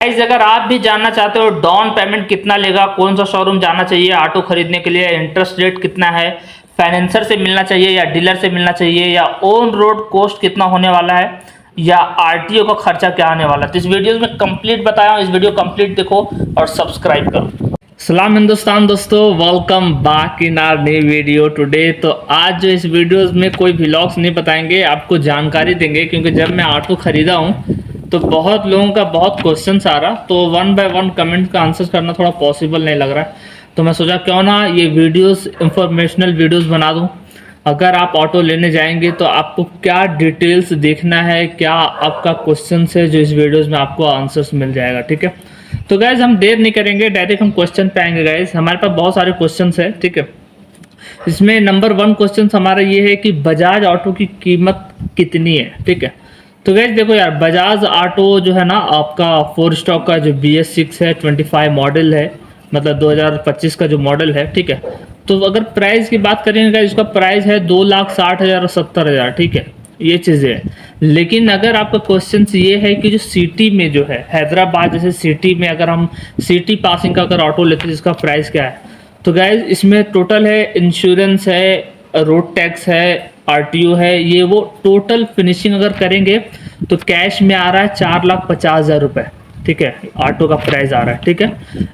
Guys, अगर आप भी जानना चाहते हो डाउन पेमेंट कितना लेगा, कौन सा शोरूम जाना चाहिए ऑटो खरीदने के लिए, इंटरेस्ट रेट कितना है, फाइनेंसर से मिलना चाहिए या डीलर से मिलना चाहिए, या ऑन रोड कॉस्ट कितना होने वाला है, या आरटीओ का खर्चा क्या आने वाला है, तो इस वीडियो में कंप्लीट बताया हूँ। इस वीडियो कंप्लीट देखो और सब्सक्राइब करो। सलाम हिंदुस्तान दोस्तों, welcome back in our new video today. तो आज जो इस वीडियोस में कोई व्लॉग्स नहीं बताएंगे, आपको जानकारी देंगे, क्योंकि जब मैं ऑटो खरीदा हूँ तो बहुत लोगों का बहुत क्वेश्चंस आ रहा, तो वन बाय वन कमेंट का आंसर करना थोड़ा पॉसिबल नहीं लग रहा है। तो मैं सोचा क्यों ना ये वीडियोस इंफॉर्मेशनल वीडियोस बना दूं। अगर आप ऑटो लेने जाएंगे तो आपको क्या डिटेल्स देखना है, क्या आपका क्वेश्चन है, जो इस वीडियोस में आपको आंसर्स मिल जाएगा। ठीक है, तो गाइज हम देर नहीं करेंगे, डायरेक्ट हम क्वेश्चन पे आएंगे। गाइज हमारे पास बहुत सारे क्वेश्चन है। ठीक है, इसमें नंबर वन क्वेश्चन हमारा ये है कि बजाज ऑटो की कीमत कितनी है। ठीक है, तो गैस देखो यार, बजाज ऑटो जो है ना आपका 4 स्टॉक का जो BS6 है, 25 मॉडल है, मतलब 2025 का जो मॉडल है। ठीक है, तो अगर प्राइस की बात करेंगे, इसका प्राइस है 2,60,000 और 70,000। ठीक है, ये चीज़ें हैं। लेकिन अगर आपका क्वेश्चन ये है कि जो सिटी में जो है हैदराबाद जैसे सिटी में, अगर हम सिटी पासिंग का अगर ऑटो लेते हैं, इसका प्राइस क्या है, तो गैस इसमें टोटल है, इंश्योरेंस है, रोड टैक्स है, आरटीओ है, ये वो टोटल फिनिशिंग अगर करेंगे तो कैश में आ रहा है 4,50,000 रुपये। ठीक है, ऑटो का प्राइस आ रहा है। ठीक है,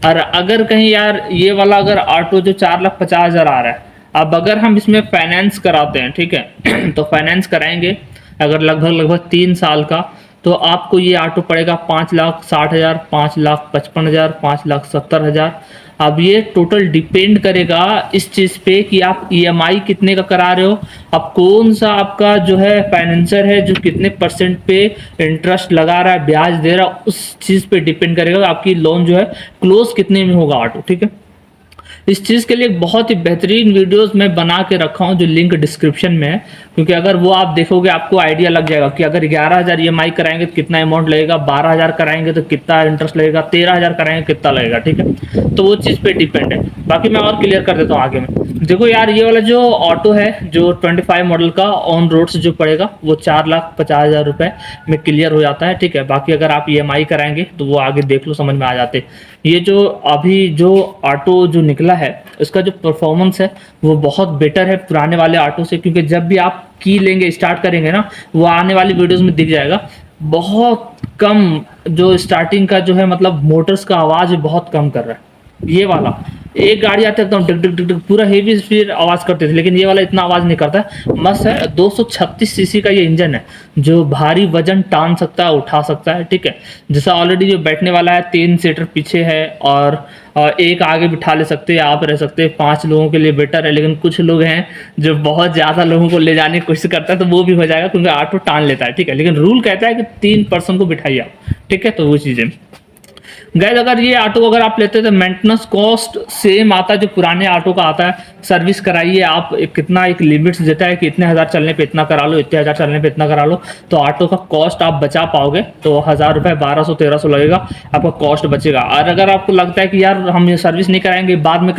और अगर कहीं यार ये वाला अगर ऑटो जो 4,50,000 आ रहा है, अब अगर हम इसमें फाइनेंस कराते हैं, ठीक है तो फाइनेंस कराएंगे अगर लगभग 3 साल का, तो आपको ये ऑटो पड़ेगा 5,60,000, 5,55,000, 5,70,000। अब ये टोटल डिपेंड करेगा इस चीज़ पे कि आप EMI कितने का करा रहे हो, अब कौन सा आपका जो है फाइनेंसर है जो कितने परसेंट पे इंटरेस्ट लगा रहा है, ब्याज दे रहा है, उस चीज़ पे डिपेंड करेगा आपकी लोन जो है क्लोज कितने में होगा ऑटो। ठीक है, इस चीज़ के लिए एक बहुत ही बेहतरीन वीडियोस मैं बना के रखा हूँ, जो लिंक डिस्क्रिप्शन में है, क्योंकि अगर वो आप देखोगे आपको आइडिया लग जाएगा कि अगर 11,000 EMI कराएंगे तो कितना अमाउंट लगेगा, 12,000 कराएंगे तो कितना इंटरेस्ट लगेगा, 13,000 कराएंगे कितना लगेगा। ठीक है, तो वो चीज़ पे डिपेंड है। बाकी मैं और क्लियर कर देता हूँ आगे में। देखो यार, ये वाला जो ऑटो है जो 25 मॉडल का ऑन रोड से जो पड़ेगा वो 4,50,000 रुपये में क्लियर हो जाता है। ठीक है, बाकी अगर आप EMI कराएंगे तो वो आगे देख लो, समझ में आ जाते। ये जो अभी जो ऑटो जो निकला है, इसका जो परफॉर्मेंस है वो बहुत बेटर है पुराने वाले ऑटो से, क्योंकि जब भी आप की लेंगे स्टार्ट करेंगे ना, वो आने वाली वीडियोस में दिख जाएगा। बहुत कम जो स्टार्टिंग का जो है, मतलब मोटर्स का आवाज़ बहुत कम कर रहा है। ये वाला एक गाड़ी आती है एकदम डिग डिग डिग डिग पूरा हेवी स्पीड आवाज़ करते थे, लेकिन ये वाला इतना आवाज़ नहीं करता है। मस्त है, 236 सीसी का ये इंजन है जो भारी वजन टान सकता है, उठा सकता है। ठीक है, जैसा ऑलरेडी जो बैठने वाला है 3 सीटर पीछे है और एक आगे बिठा ले सकते हैं, आप रह सकते हैं, 5 लोगों के लिए बेटर है। लेकिन कुछ लोग हैं जो बहुत ज़्यादा लोगों को ले जाने की कोशिश करता है, तो वो भी हो जाएगा क्योंकि ऑटो टान लेता है। ठीक है, लेकिन रूल कहता है कि 3 पर्सन को बिठाइए आप। ठीक है, तो वो चीज़ें गैस, अगर ये ऑटो अगर आप लेते हैं तो मेंटेनेंस कॉस्ट सेम आता है जो पुराने ऑटो का आता है। सर्विस कराइए आप, कितना एक लिमिट्स देता है कि इतने हज़ार चलने पे इतना करा लो, इतने हज़ार चलने पे इतना करा लो, तो ऑटो का कॉस्ट आप बचा पाओगे। तो 1,000 रुपये 1,200-1,300 लगेगा, आपका कॉस्ट बचेगा। और अगर आपको लगता है कि यार हम ये सर्विस नहीं कराएंगे, बाद में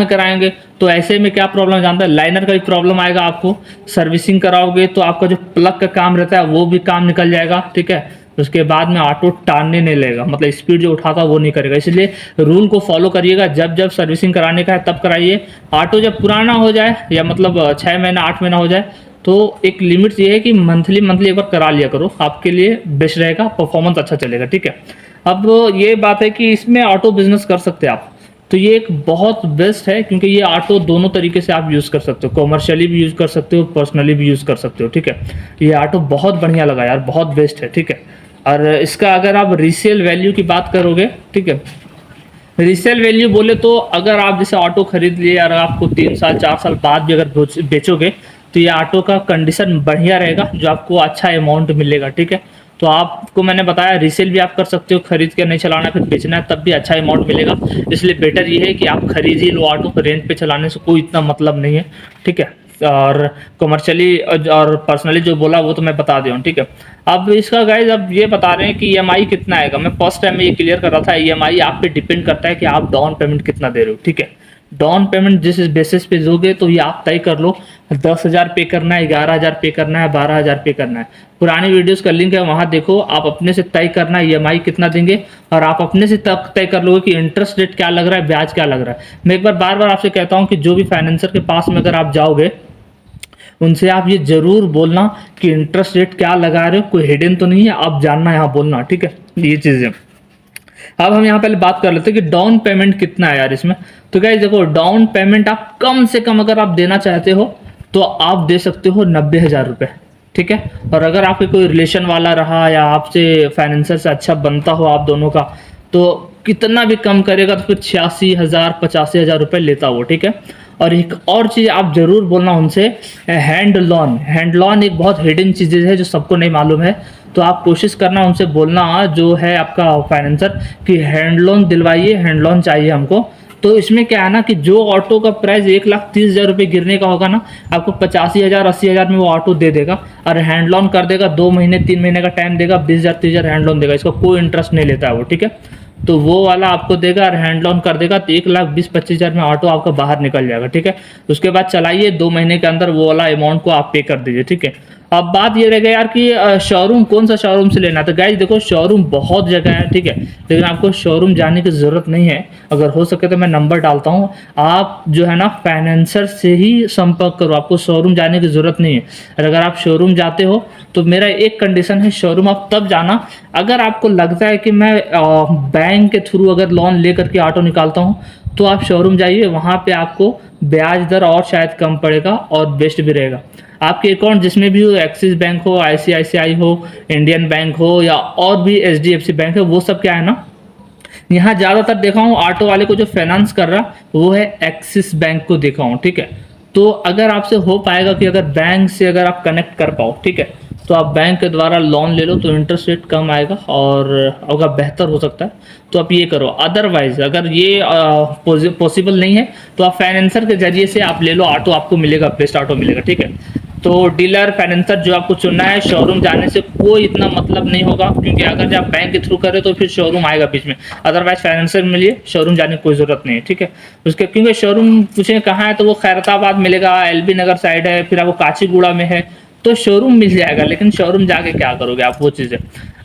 कराएंगे, तो ऐसे में क्या प्रॉब्लम जानता है, लाइनर का भी प्रॉब्लम आएगा आपको। सर्विसिंग कराओगे तो आपका जो प्लग का काम रहता है वो भी काम निकल जाएगा। ठीक है, उसके बाद में ऑटो टानने नहीं लगेगा, मतलब स्पीड जो उठाता है वो नहीं करेगा। इसलिए रूल को फॉलो करिएगा, जब जब सर्विसिंग कराने का है तब कराइए। ऑटो जब पुराना हो जाए या मतलब 6 महीना 8 महीना हो जाए, तो एक लिमिट ये है कि मंथली एक बार करा लिया करो, आपके लिए बेस्ट रहेगा, परफॉर्मेंस अच्छा चलेगा। ठीक है, अब ये बात है कि इसमें ऑटो बिजनेस कर सकते हैं आप, तो ये एक बहुत बेस्ट है, क्योंकि ये ऑटो दोनों तरीके से आप यूज़ कर सकते हो, कॉमर्शियली भी यूज़ कर सकते हो, पर्सनली भी यूज़ कर सकते हो। ठीक है, ये ऑटो बहुत बढ़िया लगा यार, बहुत बेस्ट है। ठीक है, और इसका अगर आप रीसेल वैल्यू की बात करोगे, ठीक है, रीसेल वैल्यू बोले तो अगर आप जैसे ऑटो खरीद लिए और आपको 3 साल 4 साल बाद भी अगर बेचोगे, तो ये ऑटो का कंडीशन बढ़िया रहेगा, जो आपको अच्छा अमाउंट मिलेगा। ठीक है, तो आपको मैंने बताया रीसेल भी आप कर सकते हो, खरीद के नहीं चलाना फिर बेचना है तब भी अच्छा अमाउंट मिलेगा। इसलिए बेटर ये है कि आप खरीद ही लो ऑटो, रेंट पे चलाने से कोई इतना मतलब नहीं है। ठीक है, और कमर्शियली और पर्सनली जो बोला वो तो मैं बता दिया हूँ। ठीक है, अब इसका गाइज अब ये बता रहे हैं कि EMI कितना आएगा। मैं फर्स्ट टाइम में ये क्लियर कर रहा था, EMI आप पे डिपेंड करता है कि आप डाउन पेमेंट कितना दे रहे हो। ठीक है, डाउन पेमेंट जिस बेसिस पे दोगे तो ये आप तय कर लो, 10,000 पे करना है, 11,000 पे करना है, 12,000 पे करना है। पुरानी वीडियोस का लिंक है, वहाँ देखो, आप अपने से तय करना है ईएमआई कितना देंगे, और आप अपने से तय कर लोगे कि इंटरेस्ट रेट क्या लग रहा है, ब्याज क्या लग रहा है। मैं एक बार बार बार आपसे कहता हूँ कि जो भी फाइनेंसर के पास में अगर आप जाओगे, उनसे आप ये जरूर बोलना कि इंटरेस्ट रेट क्या लगा रहे हो, कोई हिडन तो नहीं है, आप जानना यहाँ बोलना, ठीक है, ये चीज़ें। अब हम यहाँ पहले बात कर लेते हैं कि डाउन पेमेंट कितना है यार इसमें। तो गाइस देखो, डाउन पेमेंट आप कम से कम अगर आप देना चाहते हो तो आप दे सकते हो 90,000 रुपये, ठीक है। और अगर आपके कोई रिलेशन वाला रहा या आपसे फाइनेंसर से अच्छा बनता हो आप दोनों का, तो कितना भी कम करेगा तो फिर 86,000 85,000 रुपये लेता हो, ठीक है। और एक और चीज़ आप जरूर बोलना उनसे, हैंड लोन। हैंड लोन एक बहुत हिडन चीज़ है जो सबको नहीं मालूम है, तो आप कोशिश करना उनसे बोलना जो है आपका फाइनेंसर कि हैंड लोन दिलवाइए, हैंड लोन चाहिए हमको। तो इसमें क्या है ना कि जो ऑटो का प्राइस 1,30,000 रुपये गिरने का होगा ना, आपको 85,000 80,000 में वो ऑटो दे देगा, और हैंड लोन कर देगा, 2 महीने 3 महीने का टाइम देगा, 20,000 30,000 हैंड लोन देगा, इसका कोई इंटरेस्ट नहीं लेता है वो, ठीक है। तो वो वाला आपको देगा और हैंड लोन कर देगा, तो 1,20,25,000 में ऑटो आपका बाहर निकल जाएगा, ठीक है। उसके बाद चलाइए, 2 महीने के अंदर वो वाला अमाउंट को आप पे कर दीजिए, ठीक है। अब बात ये रह गई यार कि शोरूम कौन सा शोरूम से लेना। तो गाइस देखो, शोरूम बहुत जगह है, ठीक है, लेकिन आपको शोरूम जाने की ज़रूरत नहीं है। अगर हो सके तो मैं नंबर डालता हूँ, आप जो है ना फाइनेंसर से ही संपर्क करो, आपको शोरूम जाने की ज़रूरत नहीं है। और अगर आप शोरूम जाते हो तो मेरा एक कंडीशन है, शोरूम आप तब जाना अगर आपको लगता है कि मैं बैंक के थ्रू अगर लोन लेकर के ऑटो निकालता हूँ, तो आप शोरूम जाइए, वहाँ पे आपको ब्याज दर और शायद कम पड़ेगा और बेस्ट भी रहेगा। आपके अकाउंट जिसमें भी हो, एक्सिस बैंक हो, आईसीआईसीआई हो, इंडियन बैंक हो, या और भी एचडीएफसी बैंक है, वो सब क्या है ना, यहाँ ज़्यादातर देखा हूँ ऑटो वाले को जो फाइनेंस कर रहा वो है एक्सिस बैंक को देखा हूँ, ठीक है। तो अगर आपसे हो पाएगा कि अगर बैंक से अगर आप कनेक्ट कर पाओ, ठीक है, तो आप बैंक के द्वारा लोन ले लो, तो इंटरेस्ट रेट कम आएगा और अगर बेहतर हो सकता है तो आप ये करो। अदरवाइज अगर ये पॉसिबल नहीं है तो आप फाइनेंसर के जरिए से आप ले लो, ऑटो आपको मिलेगा, बेस्ट ऑटो मिलेगा, ठीक है। तो डीलर फाइनेंसर जो आपको चुनना है, शोरूम जाने से कोई इतना मतलब नहीं होगा, क्योंकि अगर जब बैंक के थ्रू करे तो फिर शोरूम आएगा बीच में, अदरवाइज फाइनेंसर मिलिए, शोरूम जाने की कोई ज़रूरत नहीं है, ठीक है। उसके क्योंकि शोरूम पूछे कहाँ है तो वो खैरताबाद मिलेगा, एलबी नगर साइड है, फिर आपको काचीगुड़ा में है, तो शोरूम मिल जाएगा, लेकिन शोरूम जाके क्या करोगे आप, वो चीज़ें।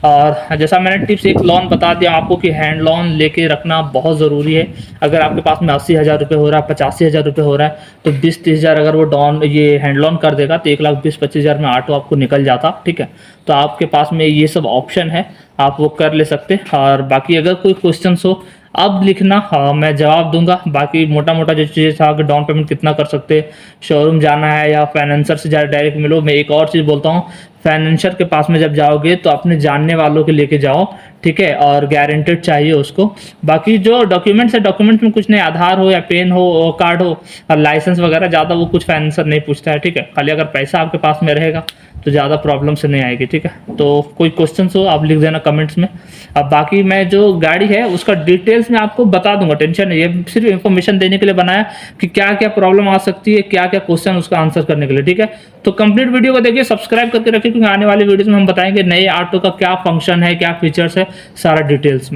और जैसा मैंने टिप्स एक लोन बता दिया आपको कि हैंड लोन लेके रखना बहुत ज़रूरी है। अगर आपके पास में 80,000 रुपये हो रहा है, 85,000 रुपये हो रहा है, तो 20-30,000 अगर वो डाउन ये हैंड लोन कर देगा तो 1,20,25,000 में ऑटो आपको निकल जाता, ठीक है। तो आपके पास में ये सब ऑप्शन है, आप वो कर ले सकते। और बाकी अगर कोई क्वेश्चन हो अब लिखना, हाँ मैं जवाब दूंगा। बाकी मोटा मोटा जो चीज़ था कि डाउन पेमेंट कितना कर सकते, शोरूम जाना है या फाइनेंसर से डायरेक्ट मिलो। मैं एक और चीज़ बोलता हूँ, फाइनेंसर के पास में जब जाओगे तो अपने जानने वालों के लेके जाओ, ठीक है, और गारंटेड चाहिए उसको। बाकी जो डॉक्यूमेंट्स है, डॉक्यूमेंट्स में कुछ नहीं, आधार हो या पेन हो, कार्ड हो और लाइसेंस वगैरह, ज़्यादा वो कुछ फाइनेंसर नहीं पूछता है, ठीक है। खाली अगर पैसा आपके पास में रहेगा तो ज़्यादा प्रॉब्लम से नहीं आएगी, ठीक है। तो कोई क्वेश्चन हो आप लिख देना कमेंट्स में। अब बाकी मैं जो गाड़ी है उसका डिटेल्स में आपको बता दूंगा, टेंशन नहीं, ये सिर्फ इन्फॉर्मेशन देने के लिए बनाया कि क्या क्या प्रॉब्लम आ सकती है, क्या क्या क्वेश्चन उसका आंसर करने के लिए, ठीक है। तो कंप्लीट वीडियो को देखिए, सब्सक्राइब करके रखिए, क्योंकि आने वाले वीडियोस में हम बताएंगे नए ऑटो का क्या फंक्शन है, क्या फीचर्स है, सारा डिटेल्स में।